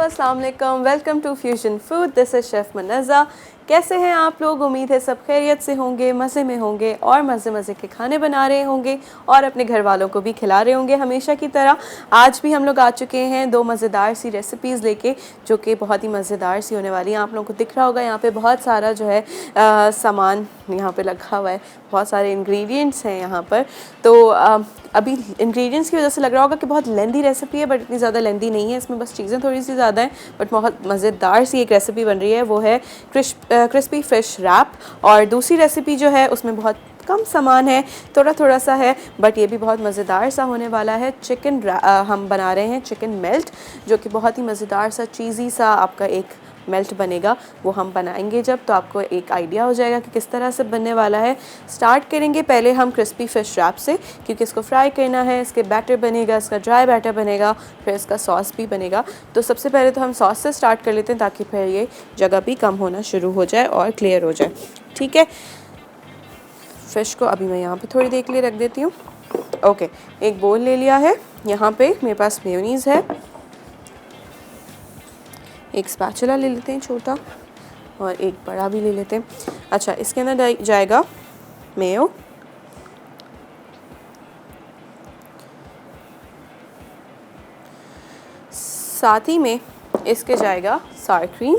अस्सलाम वालेकुम, welcome to fusion food. This is chef Munazza. कैसे हैं आप लोग? उम्मीद है सब खैरियत से होंगे, मज़े में होंगे और मज़े के खाने बना रहे होंगे और अपने घर वालों को भी खिला रहे होंगे हमेशा की तरह। आज भी हम लोग आ चुके हैं दो मज़ेदार सी रेसिपीज़ लेके, जो कि बहुत ही मज़ेदार सी होने वाली हैं। आप लोगों को दिख रहा होगा यहाँ पे बहुत सारा जो है सामान यहाँ पे रखा हुआ है, बहुत सारे इंग्रेडिएंट्स हैं यहाँ पर। तो अभी इंग्रेडिएंट्स की वजह से लग रहा होगा कि बहुत लेंदी रेसिपी है, बट इतनी ज़्यादा लेंदी नहीं है। इसमें बस चीज़ें थोड़ी सी ज़्यादा हैं, बट बहुत मज़ेदार सी एक रेसिपी बन रही है। वो है क्रिस्पी फ़िश रैप। और दूसरी रेसिपी जो है उसमें बहुत कम सामान है, थोड़ा सा है, बट ये भी बहुत मज़ेदार सा होने वाला है। हम बना रहे हैं चिकन मेल्ट, जो कि बहुत ही मज़ेदार सा चीज़ी सा आपका एक मेल्ट बनेगा। वो हम बनाएंगे जब, तो आपको एक आइडिया हो जाएगा कि किस तरह से बनने वाला है। स्टार्ट करेंगे पहले हम क्रिस्पी फ़िश रैप से, क्योंकि इसको फ्राई करना है, इसके बैटर बनेगा, इसका ड्राई बैटर बनेगा, फिर इसका सॉस भी बनेगा। तो सबसे पहले तो हम सॉस से स्टार्ट कर लेते हैं, ताकि फिर ये जगह भी कम होना शुरू हो जाए और क्लियर हो जाए। ठीक है, फ़िश को अभी मैं यहाँ पे थोड़ी देर के लिए रख देती हूँ। ओके, एक बोल ले लिया है। यहाँ पे मेरे पास मेयोनीज़ है, एक स्पैचुला ले लेते हैं छोटा, और एक बड़ा भी ले लेते हैं। अच्छा, इसके अंदर जाएगा मेयो, साथ ही में इसके जाएगा सार क्रीम।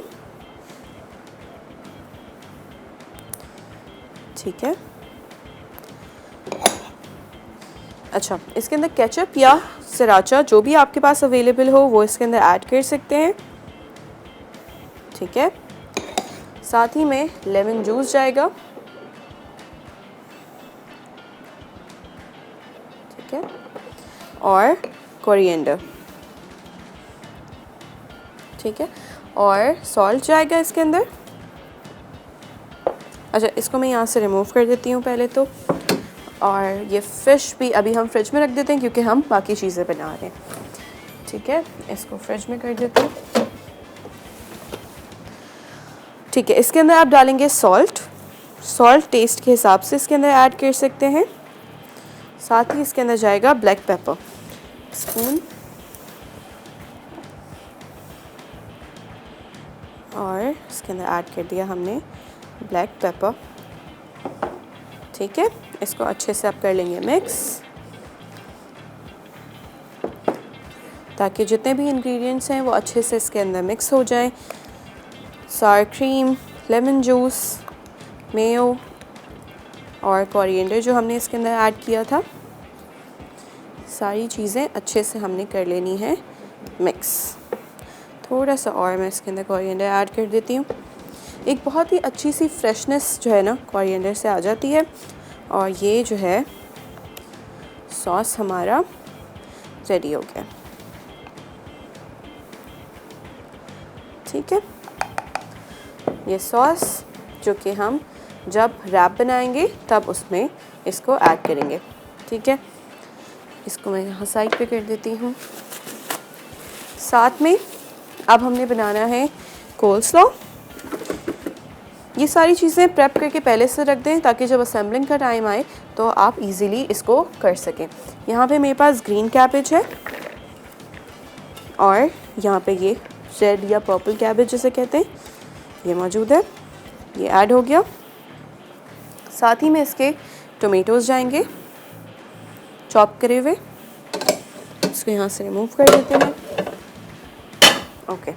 ठीक है, अच्छा, इसके अंदर केचप या सराचा जो भी आपके पास अवेलेबल हो वो इसके अंदर ऐड कर सकते हैं। ठीक है, साथ ही में लेमन जूस जाएगा। ठीक है, और कोरिएंडर। ठीक है, और सॉल्ट जाएगा इसके अंदर। अच्छा, इसको मैं यहाँ से रिमूव कर देती हूँ पहले तो। और ये फ़िश भी अभी हम फ्रिज में रख देते हैं, क्योंकि हम बाकी चीज़ें बना रहे हैं। ठीक है, इसको फ्रिज में कर देते हैं। ठीक है, इसके अंदर आप डालेंगे सॉल्ट टेस्ट के हिसाब से इसके अंदर ऐड कर सकते हैं। साथ ही इसके अंदर जाएगा ब्लैक पेपर स्पून, और इसके अंदर ऐड कर दिया हमने ब्लैक पेपर। ठीक है, इसको अच्छे से आप कर लेंगे मिक्स, ताकि जितने भी इंग्रेडिएंट्स हैं वो अच्छे से इसके अंदर मिक्स हो जाएं। सार क्रीम, लेमन जूस, मेयो और कोरिएंडर जो हमने इसके अंदर ऐड किया था, सारी चीज़ें अच्छे से हमने कर लेनी है मिक्स। थोड़ा सा और मैं इसके अंदर कोरिएंडर ऐड कर देती हूँ। एक बहुत ही अच्छी सी फ्रेशनेस जो है ना कोरिएंडर से आ जाती है। और ये जो है सॉस हमारा रेडी हो गया। ठीक है, ये सॉस जो कि हम जब रैप बनाएंगे तब उसमें इसको ऐड करेंगे। ठीक है, इसको मैं यहाँ साइड पे कर देती हूँ। साथ में अब हमने बनाना है कोल्स्लॉ। ये सारी चीज़ें प्रेप करके पहले से रख दें, ताकि जब असेंबलिंग का टाइम आए तो आप इजीली इसको कर सकें। यहाँ पे मेरे पास ग्रीन कैबेज है, और यहाँ पे ये रेड या पर्पल कैबेज जिसे कहते हैं, ये मौजूद है। ये ऐड हो गया। साथ ही में इसके टोमेटोज़ जाएंगे चॉप करे हुए। इसको यहाँ से रिमूव कर देते हैं। Okay,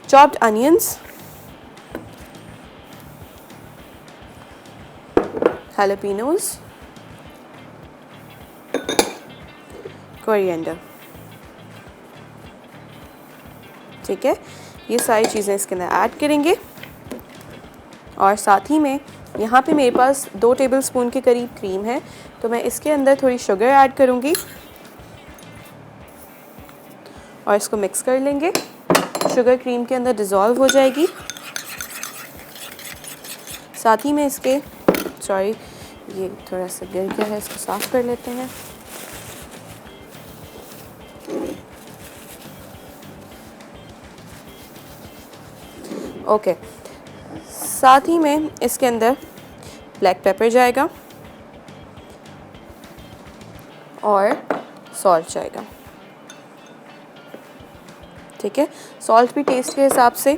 chopped onions, jalapenos, coriander. ठीक है, ये सारी चीज़ें इसके अंदर ऐड करेंगे। और साथ ही में यहाँ पे मेरे पास 2 टेबलस्पून के करीब क्रीम है, तो मैं इसके अंदर थोड़ी शुगर ऐड करूँगी और इसको मिक्स कर लेंगे। शुगर क्रीम के अंदर डिज़ोल्व हो जाएगी। साथ ही में इसके ये थोड़ा सा गिर गया है, इसको साफ़ कर लेते हैं। ओके, साथ ही में इसके अंदर ब्लैक पेपर जाएगा और सॉल्ट जाएगा। ठीक है। सॉल्ट भी टेस्ट के हिसाब से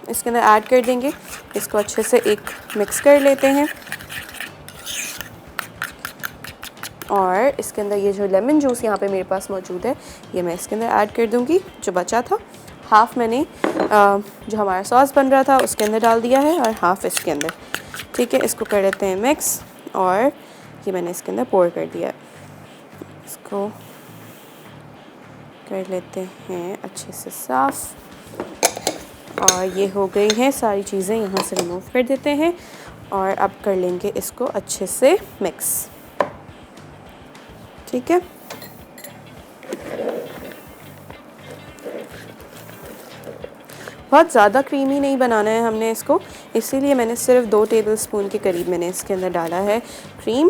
इसके अंदर ऐड कर देंगे। इसको अच्छे से एक मिक्स कर लेते हैं और इसके अंदर ये जो लेमन जूस यहाँ पे मेरे पास मौजूद है ये मैं इसके अंदर ऐड कर दूँगी। जो बचा था हाफ़ मैंने जो हमारा सॉस बन रहा था उसके अंदर डाल दिया है और हाफ़ इसके अंदर। ठीक है, इसको कर लेते हैं मिक्स और ये मैंने इसके अंदर पोर कर दिया है। इसको कर लेते हैं अच्छे से साफ़ और ये हो गई हैं सारी चीज़ें, यहाँ से रिमूव कर देते हैं और अब कर लेंगे इसको अच्छे से मिक्स। ठीक है, बहुत ज़्यादा क्रीमी नहीं बनाना है हमने इसको, इसीलिए मैंने सिर्फ 2 टेबलस्पून के करीब मैंने इसके अंदर डाला है क्रीम,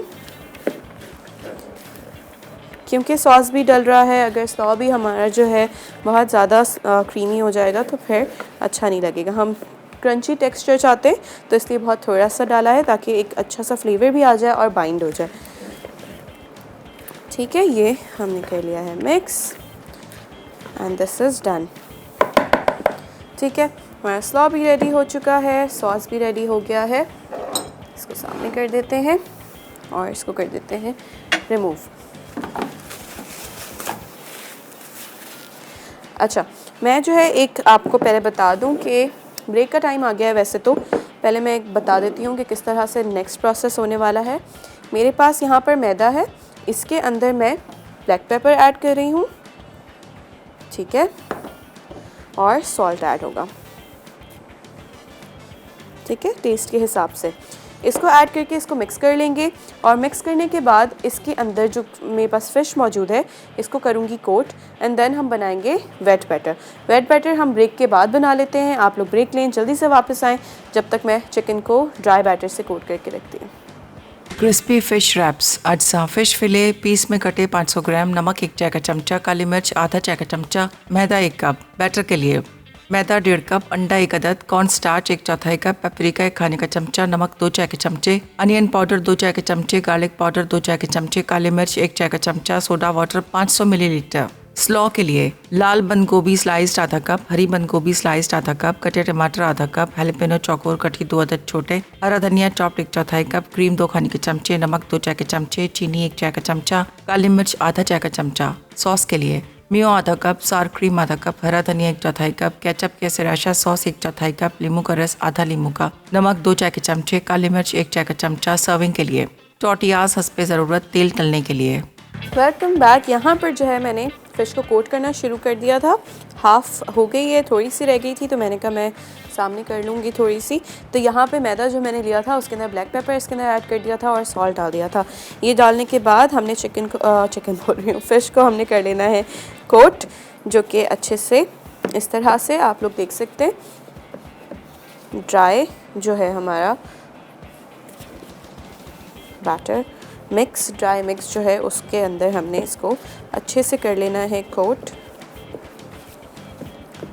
क्योंकि सॉस भी डल रहा है। अगर सॉस भी हमारा जो है बहुत ज़्यादा क्रीमी हो जाएगा तो फिर अच्छा नहीं लगेगा। हम क्रंची टेक्सचर चाहते हैं तो इसलिए बहुत थोड़ा सा डाला है ताकि एक अच्छा सा फ्लेवर भी आ जाए और बाइंड हो जाए। ठीक है, ये हमने कर लिया है mix and this is done. ठीक है, हमारा स्लॉ भी रेडी हो चुका है, सॉस भी रेडी हो गया है। इसको सामने कर देते हैं और इसको कर देते हैं रिमूव। अच्छा, मैं जो है एक आपको पहले बता दूं कि ब्रेक का टाइम आ गया है वैसे तो, पहले मैं एक बता देती हूँ कि किस तरह से नेक्स्ट प्रोसेस होने वाला है। मेरे पास यहाँ पर मैदा है, इसके अंदर मैं ब्लैक पेपर ऐड कर रही हूँ। ठीक है, और सॉल्ट ऐड होगा। ठीक है, टेस्ट के हिसाब से इसको ऐड करके इसको मिक्स कर लेंगे और मिक्स करने के बाद इसके अंदर जो मेरे पास फ़िश मौजूद है इसको करूँगी कोट एंड देन हम बनाएंगे वेट बैटर। वेट बैटर हम ब्रेक के बाद बना लेते हैं। आप लोग ब्रेक लें, जल्दी से वापस आएँ जब तक मैं चिकन को ड्राई बैटर से कोट करके रखती हूँ। क्रिस्पी फिश रैप्स अज्जा फिश फिले पीस में कटे 500 ग्राम, नमक 1 चाय का चमचा, काली मिर्च आधा चाय का चमचा, मैदा 1 कप। बैटर के लिए मैदा 1.5 कप, अंडा 1 अदद, कॉर्न स्टार्च 1/4 कप, पेपरिका 1 खाने का चमचा, नमक 2 चाय के चमचे, अनियन पाउडर 2 चाय के चमचे, गार्लिक पाउडर 2 चाय के चमचे, काली मिर्च 1 चाय का चमचा, सोडा वाटर 500 मिलीलीटर। स्लॉ के लिए लाल बंद गोभी स्लाइस्ड आधा कप, हरी बंद गोभी स्लाइस्ड आधा कप, कटे टमाटर आधा कप, हैलोपेनो चौकोर कटी 2 अदद छोटे, हरा धनिया चॉप्ड 1/4 कप, क्रीम 2 खाने के चमचे, नमक 2 चाय के चमचे, चीनी 1 चाय का चमचा, काली मिर्च आधा चाय का चमचा। सॉस के लिए मियो आधा कप, सार क्रीम आधा कप, हरा धनिया 1/4 कप, केचप के सिराशा सॉस 1/4 कप, नींबू का रस आधा नींबू का, नमक 2 चाय के चमचे, काली मिर्च 1 चाय का चमचा। सर्विंग के लिए टोटियाज हंसपे ज़रूरत तेल तलने के लिए। Welcome back. यहाँ पर जो है मैंने फ़िश को कोट करना शुरू कर दिया था। हाफ़ हो गई है, थोड़ी सी रह गई थी तो मैंने कहा मैं सामने कर लूँगी थोड़ी सी। तो यहाँ पे मैदा जो मैंने लिया था उसके अंदर ब्लैक पेपर इसके अंदर ऐड कर दिया था और सॉल्ट डाल दिया था। ये डालने के बाद हमने चिकन बोल रही हूँ, फ़िश को हमने कर लेना है कोट, जो कि अच्छे से इस तरह से आप लोग देख सकते हैं। ड्राई जो है हमारा बैटर मिक्स, ड्राई मिक्स जो है उसके अंदर हमने इसको अच्छे से कर लेना है कोट,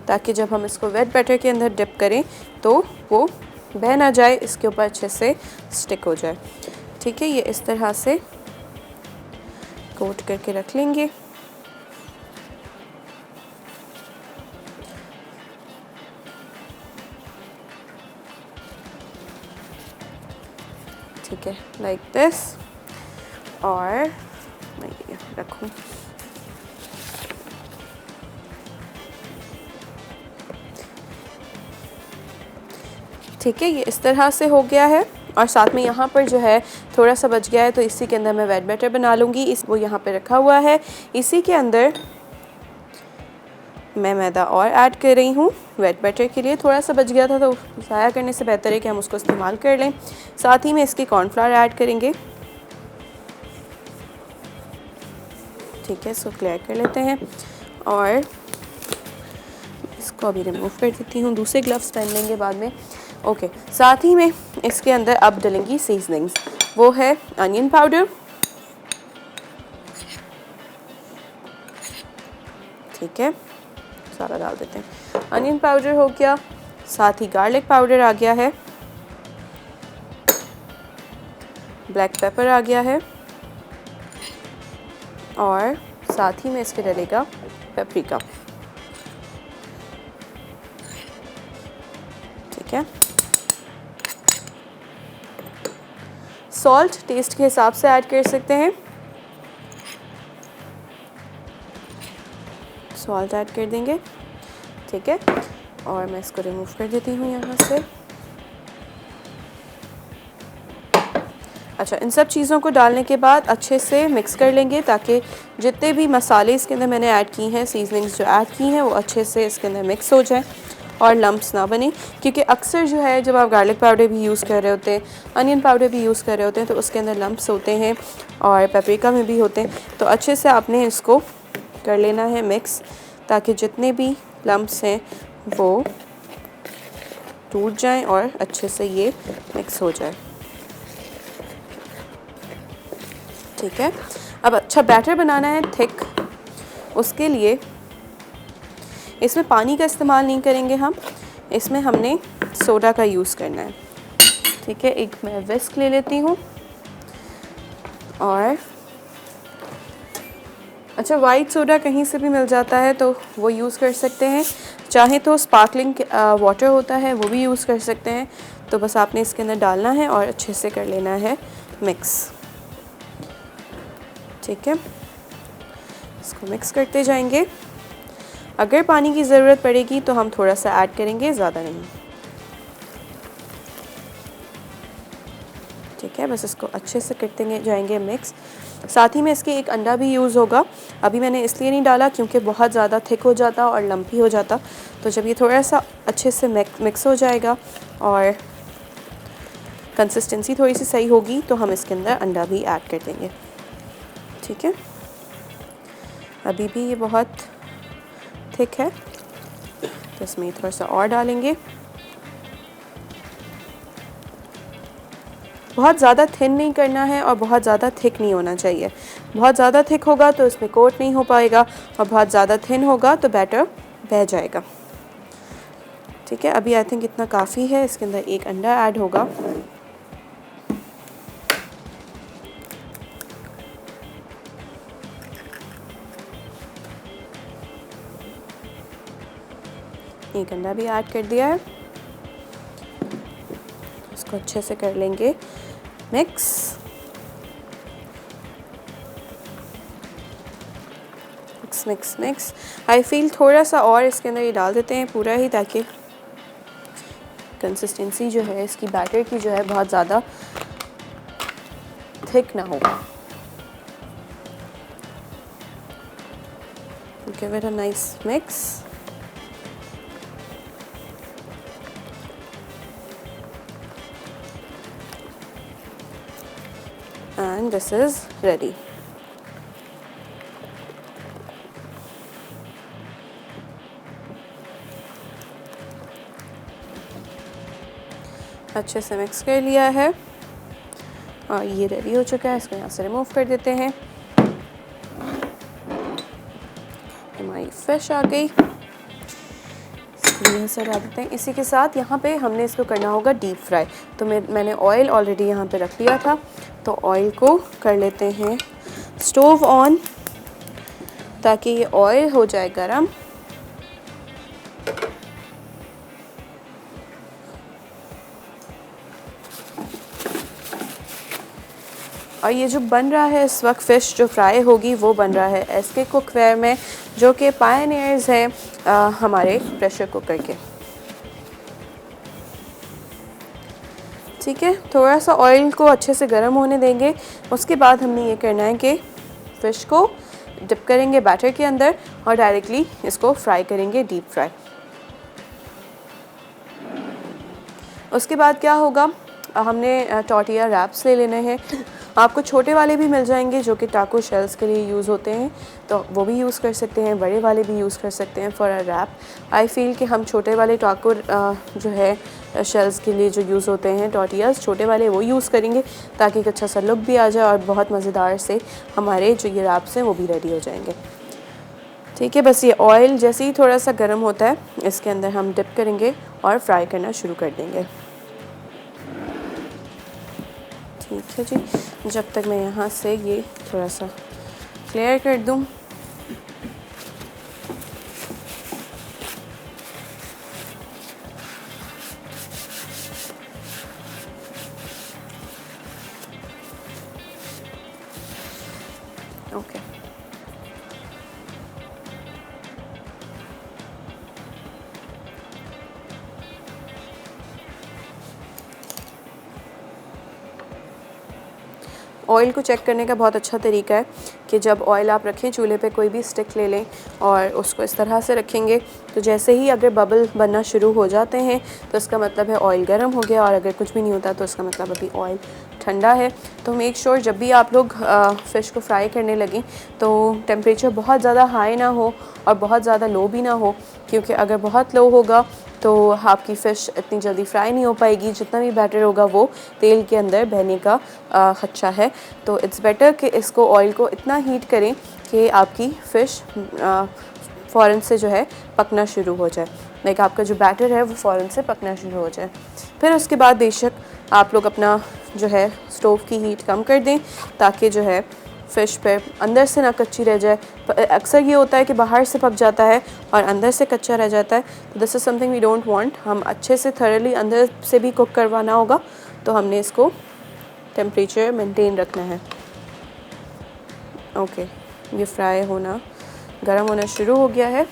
ताकि जब हम इसको वेट बैटर के अंदर डिप करें तो वो बह ना जाए, इसके ऊपर अच्छे से स्टिक हो जाए। ठीक है, ये इस तरह से कोट करके रख लेंगे। ठीक है, लाइक दिस। और मैं ये रखूँ। ठीक है, ये इस तरह से हो गया है और साथ में यहाँ पर जो है थोड़ा सा बच गया है तो इसी के अंदर मैं वेट बैटर बना लूँगी। वो यहाँ पे रखा हुआ है, इसी के अंदर मैं मैदा और ऐड कर रही हूँ वेट बैटर के लिए। थोड़ा सा बच गया था तो ज़ाया करने से बेहतर है कि हम उसको इस्तेमाल कर लें। साथ ही में इसके कॉर्नफ्लावर ऐड करेंगे। ठीक है, इसको क्लियर कर लेते हैं और इसको अभी रिमूव कर देती हूँ। दूसरे ग्लव्स पहन लेंगे बाद में। ओके, साथ ही में इसके अंदर अब डलेंगी सीजनिंग्स। वो है अनियन पाउडर, ठीक है, सारा डाल देते हैं। अनियन पाउडर हो गया, साथ ही गार्लिक पाउडर आ गया है, ब्लैक पेपर आ गया है और साथ ही में इसके डलेगा पेपरिका। है। सॉल्ट टेस्ट के हिसाब से ऐड कर सकते हैं, सॉल्ट ऐड कर देंगे, ठीक है। और मैं इसको रिमूव कर देती हूँ यहाँ से। अच्छा, इन सब चीज़ों को डालने के बाद अच्छे से मिक्स कर लेंगे ताकि जितने भी मसाले इसके अंदर मैंने ऐड किए हैं, सीजनिंग्स जो ऐड की हैं, वो अच्छे से इसके अंदर मिक्स हो जाए और लम्प्स ना बने। क्योंकि अक्सर जो है जब आप गार्लिक पाउडर भी यूज़ कर रहे होते हैं, अनियन पाउडर भी यूज़ कर रहे होते हैं, तो उसके अंदर लम्प्स होते हैं और पेपरिका में भी होते हैं। तो अच्छे से आपने इसको कर लेना है मिक्स, ताकि जितने भी लम्प्स हैं वो टूट जाएं और अच्छे से ये मिक्स हो जाए, ठीक है। अब अच्छा बैटर बनाना है थिक, उसके लिए इसमें पानी का इस्तेमाल नहीं करेंगे हम, इसमें हमने सोडा का यूज़ करना है, ठीक है। एक मैं विस्क ले लेती हूँ और अच्छा, वाइट सोडा कहीं से भी मिल जाता है तो वो यूज़ कर सकते हैं, चाहे तो स्पार्कलिंग वाटर होता है वो भी यूज़ कर सकते हैं। तो बस आपने इसके अंदर डालना है और अच्छे से कर लेना है मिक्स, ठीक है। इसको मिक्स करते जाएंगे। अगर पानी की ज़रूरत पड़ेगी तो हम थोड़ा सा ऐड करेंगे, ज़्यादा नहीं, ठीक है। बस इसको अच्छे से करते जाएंगे मिक्स। साथ ही में इसके एक अंडा भी यूज़ होगा। अभी मैंने इसलिए नहीं डाला क्योंकि बहुत ज़्यादा थिक हो जाता और लम्पी हो जाता। तो जब ये थोड़ा सा अच्छे से मिक्स हो जाएगा और कंसिस्टेंसी थोड़ी सी सही होगी तो हम इसके अंदर अंडा भी ऐड कर देंगे, ठीक है। अभी भी ये बहुत थिक है तो इसमें थोड़ा सा और डालेंगे। बहुत ज़्यादा थिन नहीं करना है और बहुत ज़्यादा थिक नहीं होना चाहिए। बहुत ज़्यादा थिक होगा तो इसमें कोट नहीं हो पाएगा और बहुत ज़्यादा थिन होगा तो बैटर बह जाएगा, ठीक है। अभी आई थिंक इतना काफ़ी है। इसके अंदर एक अंडा ऐड होगा। एक अंडा भी ऐड कर दिया है। इसको अच्छे से कर लेंगे mix. Mix mix mix. I feel थोड़ा सा और इसके अंदर ये डाल देते हैं पूरा ही, ताकि कंसिस्टेंसी जो है इसकी बैटर की जो है बहुत ज़्यादा थिक ना हो। Give it a nice mix. And this is ready. अच्छे से मिक्स कर लिया है और ये रेडी हो चुका है। इसको यहाँ से रिमूव कर देते हैं। हमारी फिश आ गई, यहाँ से डाल देते हैं। इसी के साथ यहाँ पे हमने इसको करना होगा डीप फ्राई। तो मैंने ऑयल ऑलरेडी यहाँ पे रख लिया था, तो ऑयल को कर लेते हैं स्टोव ऑन ताकि ये ऑयल हो जाए गरम। और ये जो बन रहा है इस वक्त फ़िश जो फ्राई होगी वो बन रहा है एसके कुकवेयर में, जो कि पायनियर्स है हमारे प्रेशर कुकर के, ठीक है। थोड़ा सा ऑयल को अच्छे से गर्म होने देंगे। उसके बाद हमने ये करना है कि फ़िश को डिप करेंगे बैटर के अंदर और डायरेक्टली इसको फ्राई करेंगे, डीप फ्राई। उसके बाद क्या होगा, हमने टॉर्टिया रैप्स ले लेने हैं। आपको छोटे वाले भी मिल जाएंगे जो कि टाको शेल्स के लिए यूज़ होते हैं, तो वो भी यूज़ कर सकते हैं। बड़े वाले भी यूज़ कर सकते हैं for a wrap. I feel कि हम छोटे वाले टाको जो है शेल्स के लिए जो यूज़ होते हैं टॉर्टियाज़, छोटे वाले वो यूज़ करेंगे ताकि एक अच्छा सा लुक भी आ जाए और बहुत मज़ेदार से हमारे जो ये रैप्स हैं वो भी रेडी हो जाएंगे, ठीक है। बस ये ऑयल जैसे ही थोड़ा सा गर्म होता है इसके अंदर हम डिप करेंगे और फ्राई करना शुरू कर देंगे, ठीक है जी। जब तक मैं यहाँ से ये थोड़ा सा क्लियर कर दूँ। ओके। ऑयल को चेक करने का बहुत अच्छा तरीका है कि जब ऑयल आप रखें चूल्हे पे, कोई भी स्टिक ले लें और उसको इस तरह से रखेंगे, तो जैसे ही अगर बबल बनना शुरू हो जाते हैं तो इसका मतलब है ऑयल गर्म हो गया, और अगर कुछ भी नहीं होता तो इसका मतलब अभी ऑयल ठंडा है। तो मेक श्योर जब भी आप लोग फ़िश को फ्राई करने लगें तो टेम्परेचर बहुत ज़्यादा हाई ना हो और बहुत ज़्यादा लो भी ना हो, क्योंकि अगर बहुत लो होगा तो आपकी फ़िश इतनी जल्दी फ्राई नहीं हो पाएगी। जितना भी बैटर होगा वो तेल के अंदर बहने का ख़दशा है। तो इट्स बेटर कि इसको ऑयल को इतना हीट करें कि आपकी फ़िश फ़ौरन से जो है पकना शुरू हो जाए, लाइक आपका जो बैटर है वो फ़ौरन से पकना शुरू हो जाए। फिर उसके बाद बेशक आप लोग अपना जो है स्टोव की हीट कम कर दें, ताकि जो है फ़िश पे अंदर से ना कच्ची रह जाए। अक्सर ये होता है कि बाहर से पक जाता है और अंदर से कच्चा रह जाता है, तो this is something we don't want. हम अच्छे से थरली अंदर से भी कुक करवाना होगा, तो हमने इसको टेम्परेचर मेंटेन रखना है। ओके, ये फ्राई होना, गर्म होना शुरू हो गया है।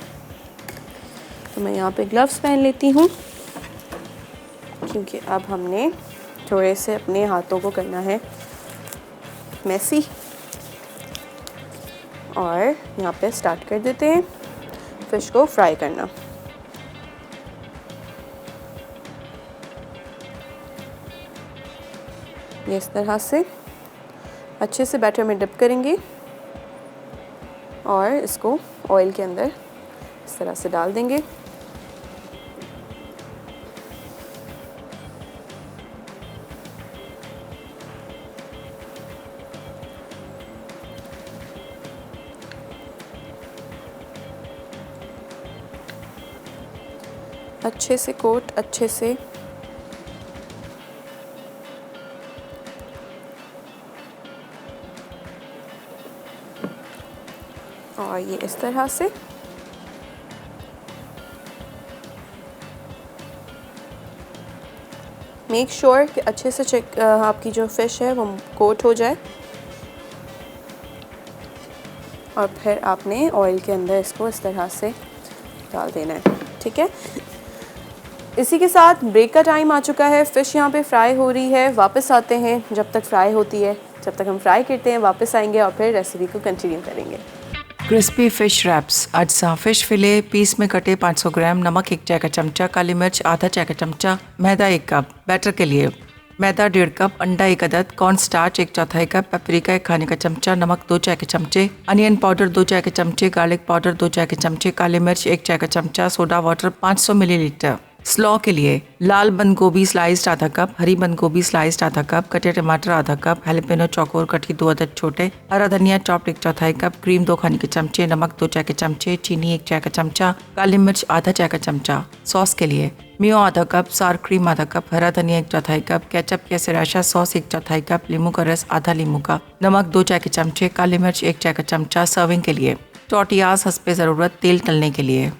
तो मैं यहाँ पे ग्लव्स पहन लेती हूँ, क्योंकि अब हमने थोड़े से अपने हाथों को करना है मैसी। और यहाँ पे स्टार्ट कर देते हैं फ़िश को फ्राई करना। ये इस तरह से अच्छे से बैटर में डिप करेंगे और इसको ऑयल के अंदर इस तरह से डाल देंगे। अच्छे से कोट, अच्छे से और ये इस तरह से मेक श्योर कि अच्छे से चेक आपकी जो फ़िश है वो कोट हो जाए, और फिर आपने ऑयल के अंदर इसको इस तरह से डाल देना है। ठीक है, इसी के साथ ब्रेक का टाइम आ चुका है। फ़िश यहाँ पे फ्राई हो रही है, वापस आते हैं। जब तक फ्राई होती है, जब तक हम फ्राई करते हैं, वापस आएंगे और फिर रेसिपी को कंटिन्यू करेंगे। Crispy fish wraps. अज्जा फिश फिले पीस में कटे 500 ग्राम, नमक 1 चाय का चमचा, काली मिर्च आधा चाय का चमचा, मैदा 1 कप। बैटर के लिए मैदा 1.5 कप, अंडा 1 अदद, कॉर्न स्टार्च 1/4 कप, पेपरिका 1 खाने का चमचा, नमक 2 चाय के चमचे, अनियन पाउडर 2 चाय के चमचे, गार्लिक पाउडर 2 चाय के चमचे, काली मिर्च 1 चाय का चमचा, सोडा वाटर 500 मिलीलीटर। स्लॉ के लिए लाल बंद गोभी स्लाइस्ड आधा कप, हरी बंद गोभी स्लाइस्ड आधा कप, कटे टमाटर आधा कप, हैलोपेनो चौकोर कटी 2 अदद छोटे, हरा धनिया चॉप्ड 1/4 कप, क्रीम 2 खाने के चमचे, नमक 2 चाय के चमचे, चीनी 1 चाय का चमचा, काली मिर्च आधा चाय का चमचा। सॉस के लिए मियो आधा कप, सार क्रीम आधा कप, हरा धनिया 1/4 कप, केचप या सिराशा सॉस 1/4 कप, लींबू का रस आधा लींबू का, नमक 2 चाय के चमचे, काली मिर्च 1 चाय का चमचा। सर्विंग के लिए टोटियाज हस्बे ज़रूरत, तेल तलने के लिए।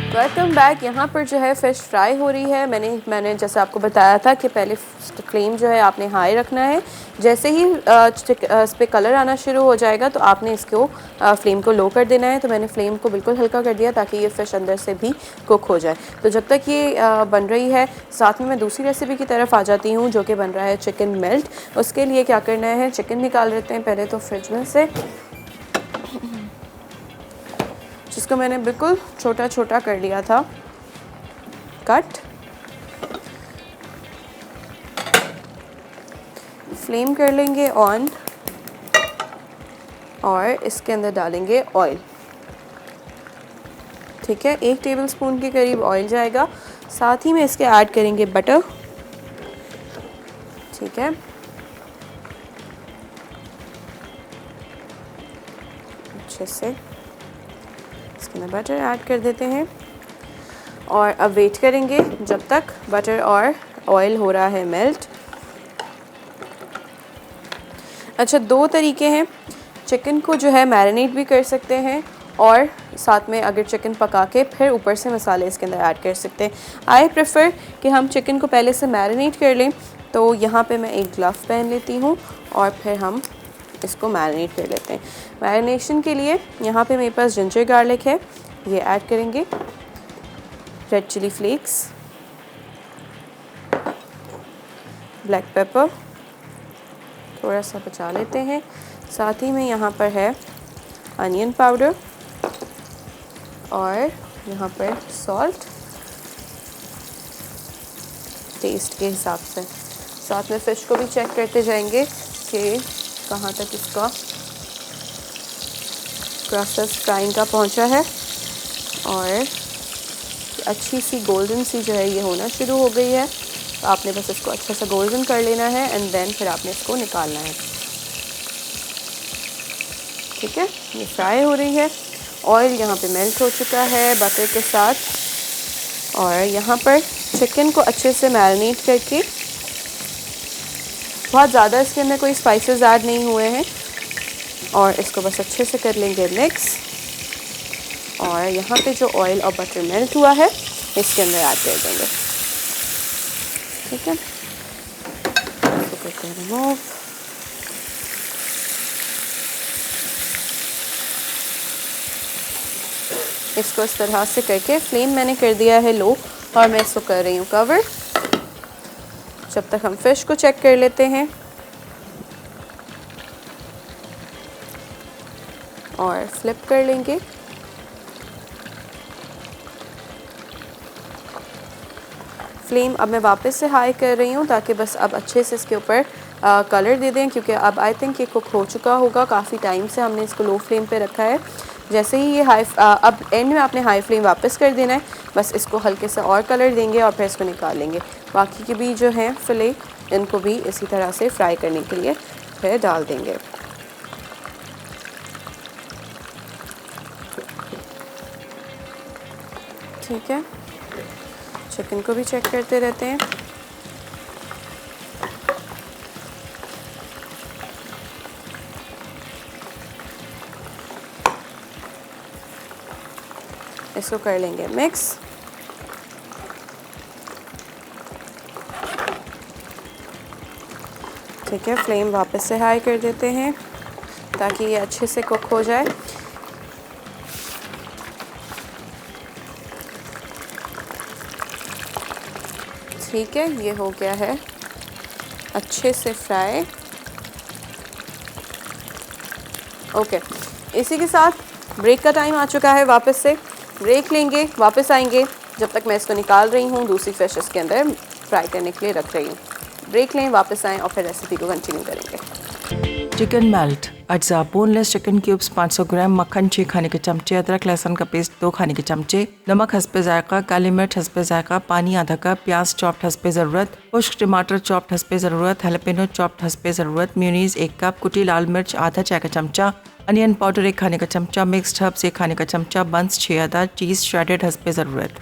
Welcome back. यहाँ पर जो है फ़िश फ्राई हो रही है। मैंने जैसे आपको बताया था कि पहले फ्लेम जो है आपने हाई रखना है। जैसे ही इस पर कलर आना शुरू हो जाएगा तो आपने इसको फ्लेम को लो कर देना है। तो मैंने फ्लेम को बिल्कुल हल्का कर दिया ताकि ये फ़िश अंदर से भी कुक हो जाए। तो जब तक ये बन रही है, साथ में मैं दूसरी रेसिपी की तरफ आ जाती हूँ जो कि बन रहा है चिकन मेल्ट। उसके लिए क्या करना है, चिकन निकाल लेते हैं पहले तो फ्रिज में से, जिसको मैंने बिल्कुल छोटा छोटा कर लिया था कट। फ्लेम कर लेंगे ऑन और इसके अंदर डालेंगे ऑयल। ठीक है, 1 टेबलस्पून के करीब ऑयल जाएगा। साथ ही में इसके ऐड करेंगे बटर। ठीक है, अच्छे से इसके अंदर बटर ऐड कर देते हैं और अब वेट करेंगे जब तक बटर और ऑयल हो रहा है मेल्ट। अच्छा, 2 तरीके हैं। चिकन को जो है मैरिनेट भी कर सकते हैं और साथ में अगर चिकन पका के फिर ऊपर से मसाले इसके अंदर ऐड कर सकते हैं। आई प्रेफर कि हम चिकन को पहले से मैरिनेट कर लें। तो यहाँ पे मैं एक ग्लव पहन लेती हूँ और फिर हम इसको मैरिनेट कर लेते हैं। मैरिनेशन के लिए यहाँ पे मेरे पास जिंजर गार्लिक है, ये ऐड करेंगे। Red chilli flakes, black pepper थोड़ा सा बचा लेते हैं। साथ ही में यहाँ पर है अनियन पाउडर और यहाँ पर सॉल्ट टेस्ट के हिसाब से। साथ में फ़िश को भी चेक करते जाएंगे कि कहाँ तक इसका प्रोसेस फ्राइंग का पहुँचा है और अच्छी सी गोल्डन सी जो है ये होना शुरू हो गई है। तो आपने बस इसको अच्छा सा गोल्डन कर लेना है एंड देन फिर आपने इसको निकालना है। ठीक है, ये फ्राई हो रही है। ऑयल यहाँ पे मेल्ट हो चुका है बटर के साथ और यहाँ पर चिकन को अच्छे से मैरिनेट करके, बहुत ज़्यादा इसके अंदर कोई स्पाइसेस ऐड नहीं हुए हैं और इसको बस अच्छे से कर लेंगे मिक्स। और यहाँ पे जो ऑयल और बटर मेल्ट हुआ है इसके अंदर ऐड कर देंगे। ठीक है, इसको करते हैं रिमूव। इसको इस तरह से करके फ्लेम मैंने कर दिया है लो और मैं इसको कर रही हूँ कवर। जब तक हम फिश को चेक कर लेते हैं और फ्लिप कर लेंगे। फ्लेम अब मैं वापस से हाई कर रही हूँ ताकि बस अब अच्छे से इसके ऊपर कलर दे दें, क्योंकि अब आई थिंक ये कुक हो चुका होगा। काफ़ी टाइम से हमने इसको लो फ्लेम पे रखा है। जैसे ही ये अब एंड में आपने हाई फ्लेम वापस कर देना है। बस इसको हल्के से और कलर देंगे और फिर इसको निकाल लेंगे। बाकी के भी जो हैं फिले इनको भी इसी तरह से फ्राई करने के लिए फिर डाल देंगे। ठीक है, चिकन को भी चेक करते रहते हैं। इसको कर लेंगे मिक्स। ठीक है, फ्लेम वापस से हाई कर देते हैं ताकि ये अच्छे से कुक हो जाए। ठीक है, ये हो गया है अच्छे से फ्राई। ओके, इसी के साथ ब्रेक का टाइम आ चुका है। वापस से ब्रेक लेंगे, वापस आएंगे। जब तक मैं इसको निकाल रही हूँ दूसरी फिश इसके अंदर फ्राई करने के लिए रख रही हूँ। ब्रेक लें, वापस आएँ और फिर रेसिपी को कंटिन्यू करेंगे। चिकन मेल्ट, अज्जा बोनलेस चिकन क्यूब्स 500 ग्राम, मक्खन 6 खाने के चमचे, अदरक लहसुन का पेस्ट 2 खाने के चमचे, नमक हस्बे जायका, काली मिर्च हस्बे जायका, पानी आधा कप, प्याज चॉप्ड हस्बे ज़रूरत, खुश्क टमाटर चॉप्ड हस्बे ज़रूरत, हैलापेनो चॉप्ड हस्बे ज़रूरत, मेयोनीज 1 कप, कुटी लाल मिर्च आधा चाय का चमचा, अनियन पाउडर 1 खाने का चमचा, मिक्स्ड हर्ब्स 1 खाने का चमचा, बंस 6 आधा, चीज़ श्रेडेड हस्बे ज़रूरत।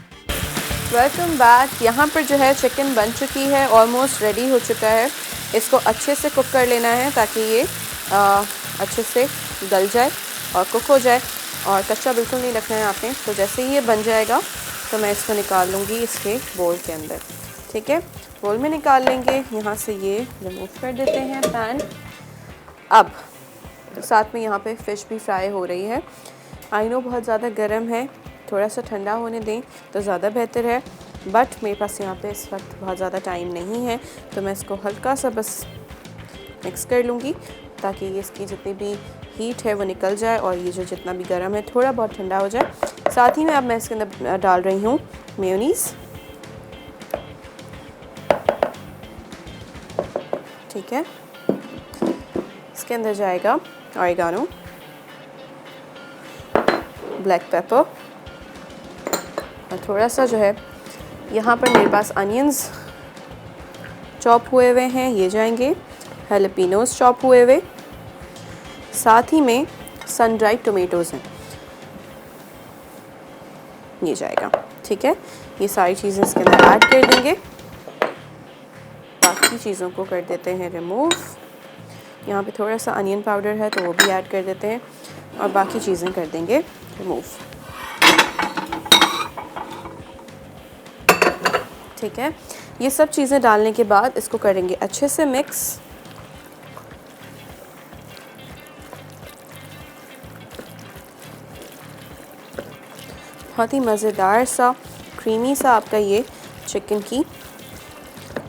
Welcome back. यहाँ पर जो है चिकन बन चुकी है, ऑलमोस्ट रेडी हो चुका है। इसको अच्छे से कुक कर लेना है ताकि ये अच्छे से गल जाए और कुक हो जाए, और कच्चा बिल्कुल नहीं रखना है आपने। तो जैसे ही ये बन जाएगा तो मैं इसको निकाल लूँगी इसके बोल के अंदर। ठीक है, बोल में निकाल लेंगे। यहाँ से ये रिमूव कर देते हैं पैन। अब साथ में यहाँ पे फ़िश भी फ्राई हो रही है। आई नो बहुत ज़्यादा गर्म है, थोड़ा सा ठंडा होने दें तो ज़्यादा बेहतर है, बट मेरे पास यहाँ पे इस वक्त बहुत ज़्यादा टाइम नहीं है। तो मैं इसको हल्का सा बस मिक्स कर लूँगी ताकि ये इसकी जितनी भी हीट है वो निकल जाए और ये जो जितना भी गर्म है थोड़ा बहुत ठंडा हो जाए। साथ ही में अब मैं इसके अंदर डाल रही हूँ मेयोनीज़। ठीक है, इसके अंदर जाएगा ऑरिगानो, ब्लैक पेपर और थोड़ा सा जो है यहाँ पर मेरे पास अनियंस चॉप हुए हुए हैं, ये जाएंगे। हैलापेनोस चॉप हुए हुए, साथ ही में सन ड्राइड टोमेटोज़ हैं, ये जाएगा। ठीक है, ये सारी चीज़ें इसके अंदर ऐड कर देंगे। बाकी चीज़ों को कर देते हैं रिमूव। यहाँ पे थोड़ा सा अनियन पाउडर है तो वो भी ऐड कर देते हैं और बाकी चीज़ें कर देंगे रिमूव। ठीक है, ये सब चीज़ें डालने के बाद इसको करेंगे अच्छे से मिक्स। बहुत ही मज़ेदार सा क्रीमी सा आपका ये चिकन की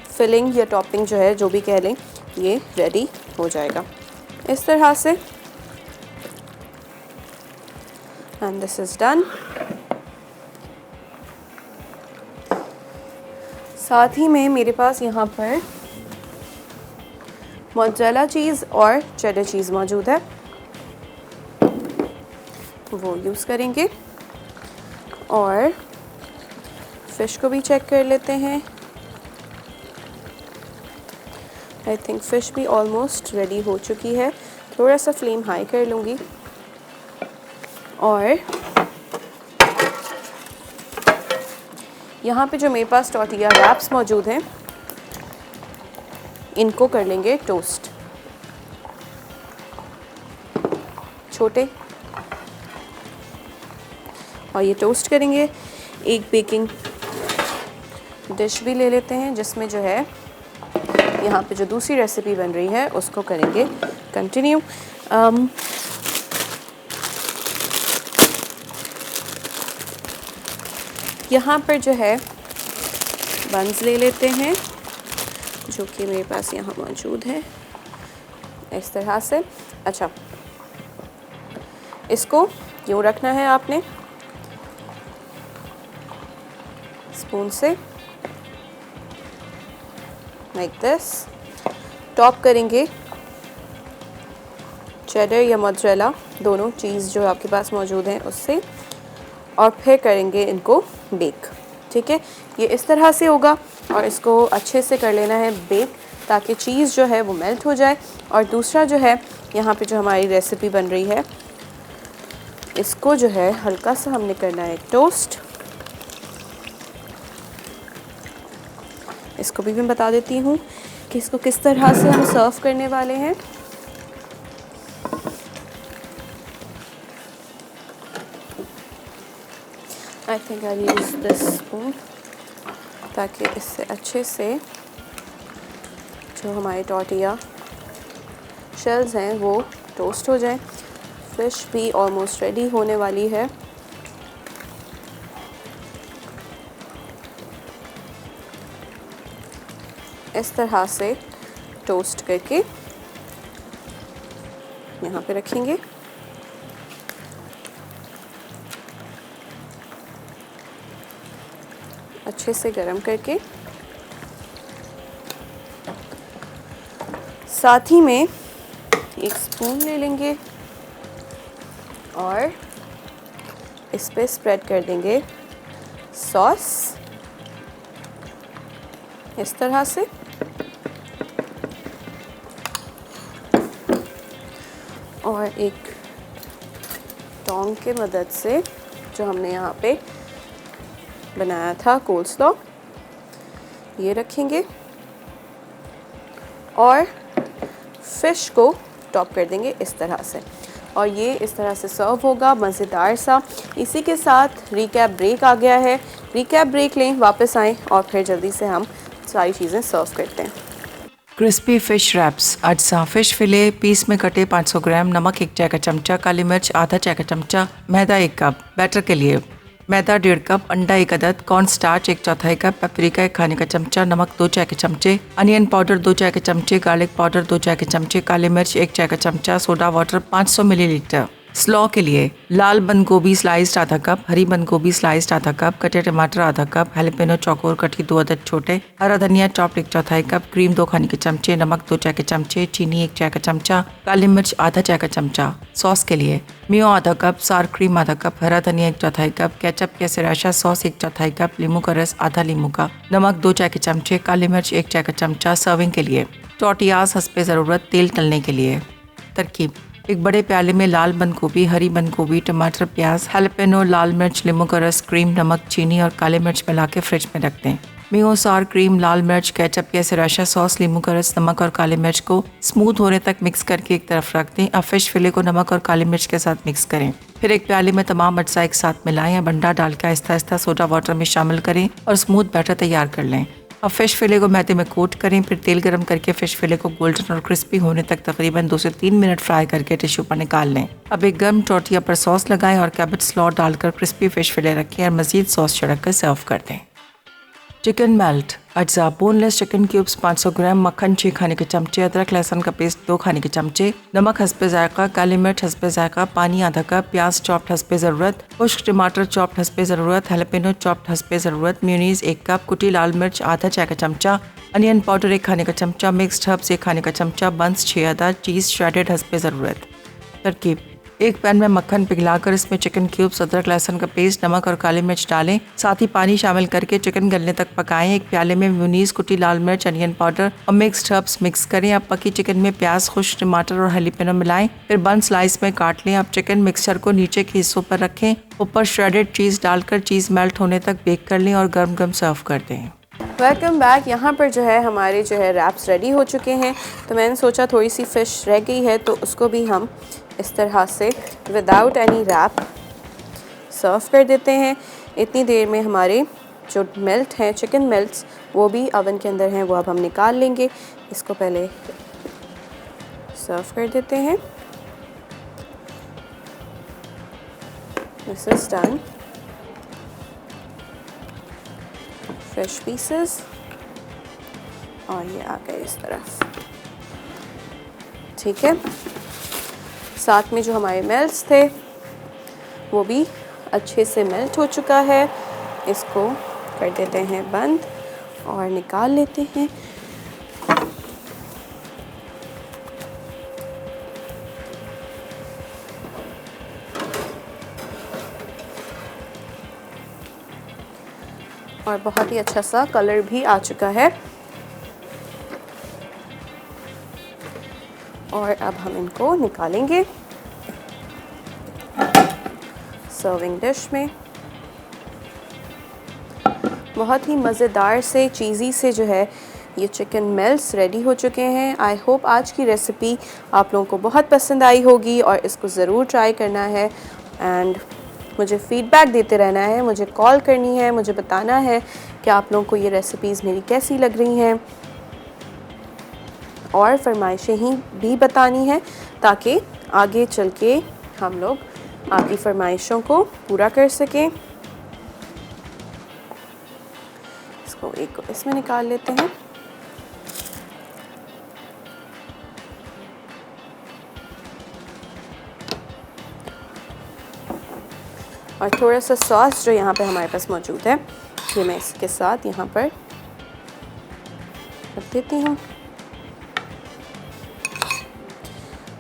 फिलिंग या टॉपिंग जो है, जो भी कह लें, ये रेडी हो जाएगा इस तरह से। And this is done. साथ ही में मेरे पास यहाँ पर मोज़रेला चीज़ और चेडर चीज़ मौजूद है, वो यूज़ करेंगे। और फ़िश को भी चेक कर लेते हैं। आई थिंक फ़िश भी ऑलमोस्ट रेडी हो चुकी है। थोड़ा सा फ्लेम हाई कर लूँगी और यहाँ पे जो मेरे पास टॉर्टिया रैप्स मौजूद हैं, इनको कर लेंगे टोस्ट। छोटे, और ये टोस्ट करेंगे। एक बेकिंग डिश भी ले लेते हैं जिसमें जो है यहाँ पे जो दूसरी रेसिपी बन रही है उसको करेंगे कंटिन्यू। यहाँ पर जो है बंस ले लेते हैं, जो कि मेरे पास यहाँ मौजूद है इस तरह से। अच्छा, इसको यूँ रखना है आपने स्पून से, लाइक दिस। टॉप करेंगे चेडर या मोज़रेला, दोनों चीज़ जो आपके पास मौजूद हैं उससे, और फिर करेंगे इनको बेक। ठीक है, ये इस तरह से होगा और इसको अच्छे से कर लेना है बेक, ताकि चीज़ जो है वो मेल्ट हो जाए। और दूसरा जो है, यहाँ पे जो हमारी रेसिपी बन रही है, इसको जो है हल्का सा हमने करना है टोस्ट। इसको भी मैं बता देती हूँ कि इसको किस तरह से हम सर्व करने वाले हैं। I think I use this spoon, ताकि इससे अच्छे से जो हमारे टॉर्टिया शेल्स हैं वो टोस्ट हो जाएं। फ़िश भी ऑलमोस्ट रेडी होने वाली है। इस तरह से टोस्ट करके यहाँ पे रखेंगे। अच्छे से गरम करके, साथ ही में एक स्पून ले लेंगे और इस पे स्प्रेड कर देंगे सॉस इस तरह से। और एक टोंग के मदद से जो हमने यहाँ पे बनाया था कोल्स्लॉ, ये रखेंगे और फ़िश को टॉप कर देंगे इस तरह से। और ये इस तरह से सर्व होगा, मज़ेदार सा। इसी के साथ रिकैप ब्रेक आ गया है। रिकैप ब्रेक लें, वापस आएँ और फिर जल्दी से हम सारी चीज़ें सर्व करते हैं। Crispy fish wraps. अज्जा फिश फिले पीस में कटे 500 ग्राम, नमक 1 चाय का चमचा, काली मिर्च आधा चाय का चमचा, मैदा 1 कप। बैटर के लिए मैदा 1.5 कप, अंडा 1 अदद, कॉर्न स्टार्च 1/4 कप, पेपरिका 1 खाने का चमचा, नमक 2 चाय के चमचे, अनियन पाउडर 2 चाय के चमचे, गार्लिक पाउडर 2 चाय के चमचे, काली मिर्च 1 चाय का चमचा, सोडा वाटर 500 मिलीलीटर। स्लॉ के लिए लाल बंद गोभी स्लाइस्ड आधा कप, हरी बंद गोभी स्लाइस्ड आधा कप, कटे टमाटर आधा कप, हैलोपेनो चौकोर कटी 2 अदद छोटे, हरा धनिया चॉप्ड 1/4 कप, क्रीम 2 खाने के चमचे, नमक 2 चाय के चमचे, चीनी 1 चाय का चमचा, काली मिर्च आधा चाय का चमचा। सॉस के लिए मियो आधा कप, सार क्रीम आधा कप, हरा धनिया 1/4 कप, केचप या सिराशा सॉस 1/4 कप, लींबू का रस आधा लींबू का, नमक 2 चाय के चमचे, काली मिर्च 1 चाय का चमचा। सर्विंग के लिए टॉर्टियाज हस्बे ज़रूरत, तेल तलने के लिए। तरकीब: एक बड़े प्याले में लाल बंद गोभी, हरी बंद गोभी, टमाटर, प्याज, हैलोपेनो, लाल मिर्च, लींबू का रस, क्रीम, नमक, चीनी और काले मिर्च मिला के फ्रिज में रख दें। मियो, सार क्रीम, लाल मिर्च, केचप या सिराशा सॉस, लींबू का रस, नमक और काले मिर्च को स्मूथ होने तक मिक्स करके एक तरफ रख दें। अब फिश फिले को नमक और काली मिर्च के साथ मिक्स करें। फिर एक प्याले में तमाम अज्जा एक साथ मिलाएं या बंडा डाल के आहिस्ता आहिस्ता सोडा वाटर में शामिल करें और स्मूथ बैटर तैयार कर लें। अब फ़िश फिले को मैदे में कोट करें, फिर तेल गरम करके फ़िश फिले को गोल्डन और क्रिस्पी होने तक तकरीबन 2 से 3 मिनट फ्राई करके टिश्यू पर निकाल लें। अब एक गर्म टोर्टिया पर सॉस लगाएं और कैबेज स्लॉट डालकर क्रिस्पी फ़िश फिले रखें और मज़ीद सॉस छिड़क कर सर्व कर दें। चिकन मेल्ट अज्जा बोनलेस चिकन क्यूब्स 500 ग्राम, मक्खन 6 खाने के चमचे, अदरक लहसुन का पेस्ट 2 खाने के चमचे, नमक हस्बे जायका, काली मिर्च हस्बे जायका, पानी आधा कप, प्याज चॉप्ड हस्बे ज़रूरत, खुश्क टमाटर चॉप्ड हस्बे ज़रूरत, हैलापेनो चॉप्ड हस्बे ज़रूरत, मेयोनीज़ 1 कप, कुटी लाल मिर्च आधा चाय का चमचा, अनियन पाउडर 1 खाने का चमचा, मिक्स्ड हर्ब्स 1 खाने का चमचा, बंस 6 अदा, चीज़ श्रेडेड हस्बे ज़रूरत। तरकीब: एक पैन में मक्खन पिघलाकर इसमें चिकन क्यूब्स, अदरक लहसुन का पेस्ट, नमक और काली मिर्च डालें। साथ ही पानी शामिल करके चिकन गलने तक पकाएं। एक प्याले में मेयोनीज़, कुटी लाल मिर्च, अनियन पाउडर और मिक्स्ड हर्ब्स मिक्स करें। अब पकी चिकन में प्याज, खुश्क टमाटर और हैलापेनो मिलाएं। फिर बन स्लाइस में काट लें। अब चिकन मिक्सचर को नीचे के हिस्सों पर रखें। ऊपर श्रेडेड चीज़ डालकर चीज़ मेल्ट होने तक बेक कर लें और गर्म गर्म सर्व कर दें। Welcome back. यहाँ पर जो है हमारे रैप्स रेडी हो चुके हैं। तो मैंने सोचा थोड़ी सी फ़िश रह गई है तो उसको भी हम इस तरह से विदाउट एनी रैप सर्व कर देते हैं। इतनी देर में हमारे जो मेल्ट हैं चिकन मेल्ट्स वो भी ओवन के अंदर हैं, वो अब हम निकाल लेंगे। इसको पहले सर्व कर देते हैं। This is done. Fresh pieces और ये आ गए इस तरफ। ठीक है, साथ में जो हमारे मेल्ट्स थे वो भी अच्छे से मेल्ट हो चुका है। इसको कर देते हैं बंद और निकाल लेते हैं। और बहुत ही अच्छा सा कलर भी आ चुका है। और अब हम इनको निकालेंगे सर्विंग डिश में। बहुत ही मज़ेदार से चीज़ी से जो है ये चिकन मेल्ट्स रेडी हो चुके हैं। आई होप आज की रेसिपी आप लोगों को बहुत पसंद आई होगी और इसको ज़रूर ट्राई करना है एंड मुझे फ़ीडबैक देते रहना है। मुझे कॉल करनी है, मुझे बताना है कि आप लोगों को ये रेसिपीज़ मेरी कैसी लग रही हैं और फरमाइशें ही भी बतानी है ताकि आगे चल के हम लोग आपकी फरमाइशों को पूरा कर सकें। इसको एक इसमें निकाल लेते हैं। और थोड़ा सा सॉस जो यहाँ पे हमारे पास मौजूद है ये मैं इसके साथ यहाँ पर रख देती हूँ।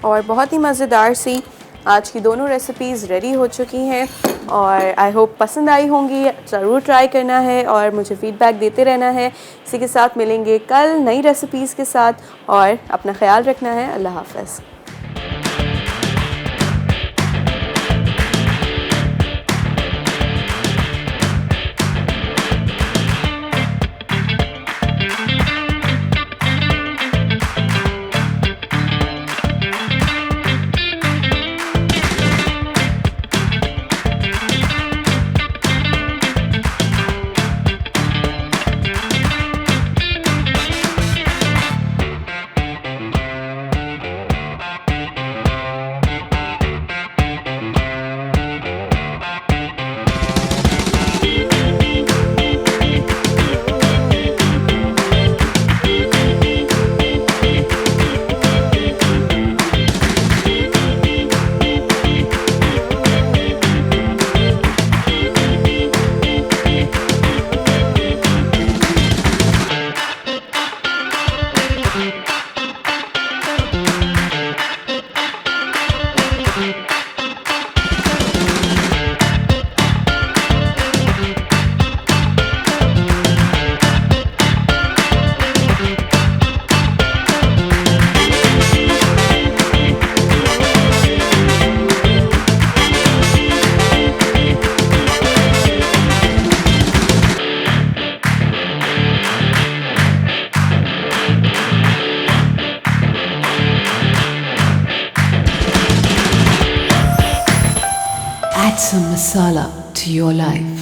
और बहुत ही मज़ेदार सी आज की दोनों रेसिपीज़ रेडी हो चुकी हैं और आई होप पसंद आई होंगी। ज़रूर ट्राई करना है और मुझे फ़ीडबैक देते रहना है। इसी के साथ मिलेंगे कल नई रेसिपीज़ के साथ और अपना ख्याल रखना है। अल्लाह हाफ़िज़। Add some masala to your life.